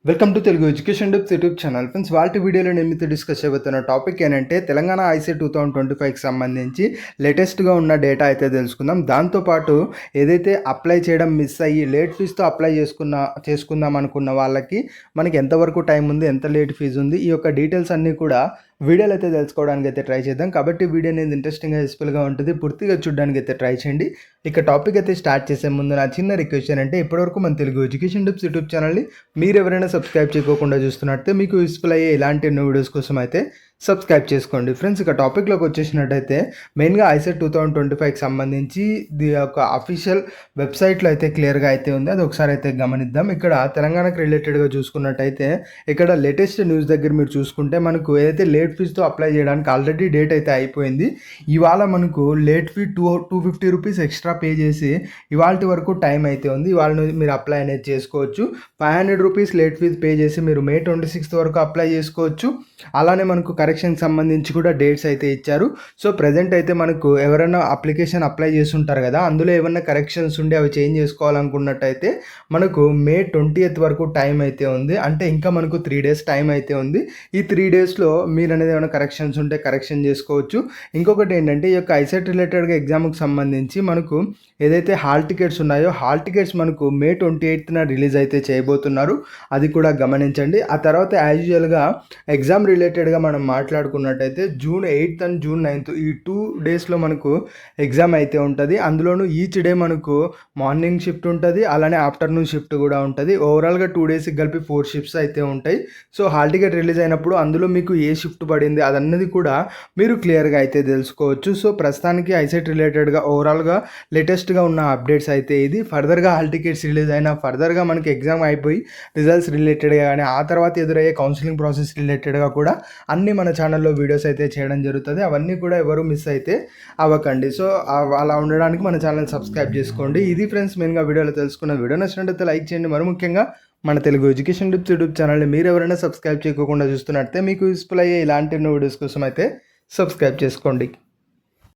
Welcome to Telugu education tips YouTube channel. Friends, వాటి వీడియోలో నేను మీతో డిస్కస్ చేయబోతున్న టాపిక్ ఏంటంటే తెలంగాణ ఐసెట్ 2025కి సంబంధించి లేటెస్ట్గా ఉన్న డేటా అయితే తెలుసుకుందాం. దాంతోపాటు ఏదైతే అప్లై చేయడం మిస్ అయ్యి లేట్ ఫీజుతో అప్లై చేసుకుందాం అనుకున్న వాళ్ళకి మనకి ఎంతవరకు టైం ఉంది, ఎంత లేట్ ఫీజు ఉంది, ఈ యొక్క డీటెయిల్స్ అన్నీ కూడా వీడియోలో అయితే తెలుసుకోవడానికి అయితే ట్రై చేద్దాం. కాబట్టి వీడియో అనేది ఇంట్రెస్టింగ్గా యూస్ఫుల్గా ఉంటుంది, పూర్తిగా చూడడానికి అయితే ట్రై చేయండి. ఇక టాపిక్ అయితే స్టార్ట్ చేసే ముందు నా చిన్న రిక్వెస్ట్ అంటే ఇప్పటివరకు మన తెలుగు ఎడ్యుకేషన్ టిప్స్ యూట్యూబ్ ఛానల్ని మీరు ఎవరైనా సబ్స్క్రైబ్ చేయకోకుండా చూస్తున్నట్టే మీకు యూస్ఫుల్ అయ్యే ఇలాంటి ఎన్నో వీడియోస్ కోసం అయితే సబ్స్క్రైబ్ చేసుకోండి. ఫ్రెండ్స్, ఇక టాపిక్లోకి వచ్చేసినట్టయితే మెయిన్గా ఐసెట్ 2025కి సంబంధించి ది యొక్క అఫీషియల్ వెబ్సైట్లో అయితే క్లియర్గా అయితే ఉంది. అది ఒకసారి అయితే గమనిద్దాం. ఇక్కడ తెలంగాణకు రిలేటెడ్గా చూసుకున్నట్టయితే ఇక్కడ లేటెస్ట్ న్యూస్ దగ్గర మీరు చూసుకుంటే మనకు ఏదైతే లేట్ ఫీజుతో అప్లై చేయడానికి ఆల్రెడీ డేట్ అయితే అయిపోయింది. ఇవాళ మనకు late fee 250 rupees extra pay చేసి ఇవాళ వరకు టైం అయితే ఉంది. ఇవాళ మీరు అప్లై అనేది చేసుకోవచ్చు. 500 రూపీస్ లేట్ ఫీజు పే చేసి మీరు May 26 వరకు అప్లై చేసుకోవచ్చు. అలానే మనకు కరెక్షన్కి సంబంధించి కూడా డేట్స్ అయితే ఇచ్చారు. సో ప్రజెంట్ అయితే మనకు ఎవరైనా అప్లికేషన్ అప్లై చేస్తుంటారు కదా, అందులో ఏమైనా కరెక్షన్స్ ఉండి అవి చేంజ్ చేసుకోవాలనుకున్నట్టయితే మనకు May 20th వరకు టైం అయితే ఉంది. అంటే ఇంకా మనకు 3 days టైం అయితే ఉంది. ఈ 3 daysలో మీరు అనేది ఏమైనా కరెక్షన్స్ ఉంటే కరెక్షన్ చేసుకోవచ్చు. ఇంకొకటి ఏంటంటే ఈ యొక్క ఐసెట్ రిలేటెడ్గా ఎగ్జామ్కి సంబంధించి మనకు ఏదైతే హాల్ టికెట్స్ ఉన్నాయో హాల్ టికెట్స్ మనకు May 28th రిలీజ్ అయితే చేయబోతున్నారు. అది కూడా గమనించండి. ఆ తర్వాత యాజ్ యూజువల్గా ఎగ్జామ్ రిలేటెడ్గా మనం మాట్లాడుకున్నట్టయితే June 8th and June 9th ఈ 2 daysలో మనకు ఎగ్జామ్ అయితే ఉంటుంది. అందులోనూ ఈచ్ డే మనకు మార్నింగ్ షిఫ్ట్ ఉంటుంది, అలానే ఆఫ్టర్నూన్ షిఫ్ట్ కూడా ఉంటుంది. ఓవరాల్గా 2 daysకి కలిపి 4 షిఫ్ట్స్ అయితే ఉంటాయి. సో హాల్ టికెట్ రిలీజ్ అయినప్పుడు అందులో మీకు ఏ షిఫ్ట్ పడింది అదన్నది కూడా మీరు క్లియర్గా అయితే తెలుసుకోవచ్చు. సో ప్రస్తుతానికి ఐసెట్ రిలేటెడ్గా ఓవరాల్గా లేటెస్ట్గా ఉన్న అప్డేట్స్ అయితే ఇది. ఫర్దర్గా హాల్ టికెట్స్ రిలీజ్ అయినా ఫర్దర్గా మనకి ఎగ్జామ్ అయిపోయి రిజల్ట్స్ రిలేటెడ్గా కానీ ఆ తర్వాత ఎదురయ్యే కౌన్సిలింగ్ ప్రాసెస్ రిలేటెడ్గా కూడా అన్నీ మన ఛానల్లో వీడియోస్ అయితే చేయడం జరుగుతుంది. అవన్నీ కూడా ఎవరు మిస్ అయితే అవ్వకండి. సో అలా ఉండడానికి మన ఛానల్ సబ్స్క్రైబ్ చేసుకోండి. ఇది ఫ్రెండ్స్ మెయిన్గా వీడియోలో తెలుసుకున్న. వీడియో నచ్చినట్లయితే లైక్ చేయండి. మరి ముఖ్యంగా మన తెలుగు ఎడ్యుకేషన్ టిప్స్ యూట్యూబ్ ఛానల్ని మీరు ఎవరైనా సబ్స్క్రైబ్ చేయకుండా చూస్తున్నట్టే మీకు యూస్ఫుల్ అయ్యే ఇలాంటి ఎన్నో వీడియోస్ కోసం అయితే సబ్స్క్రైబ్ చేసుకోండి.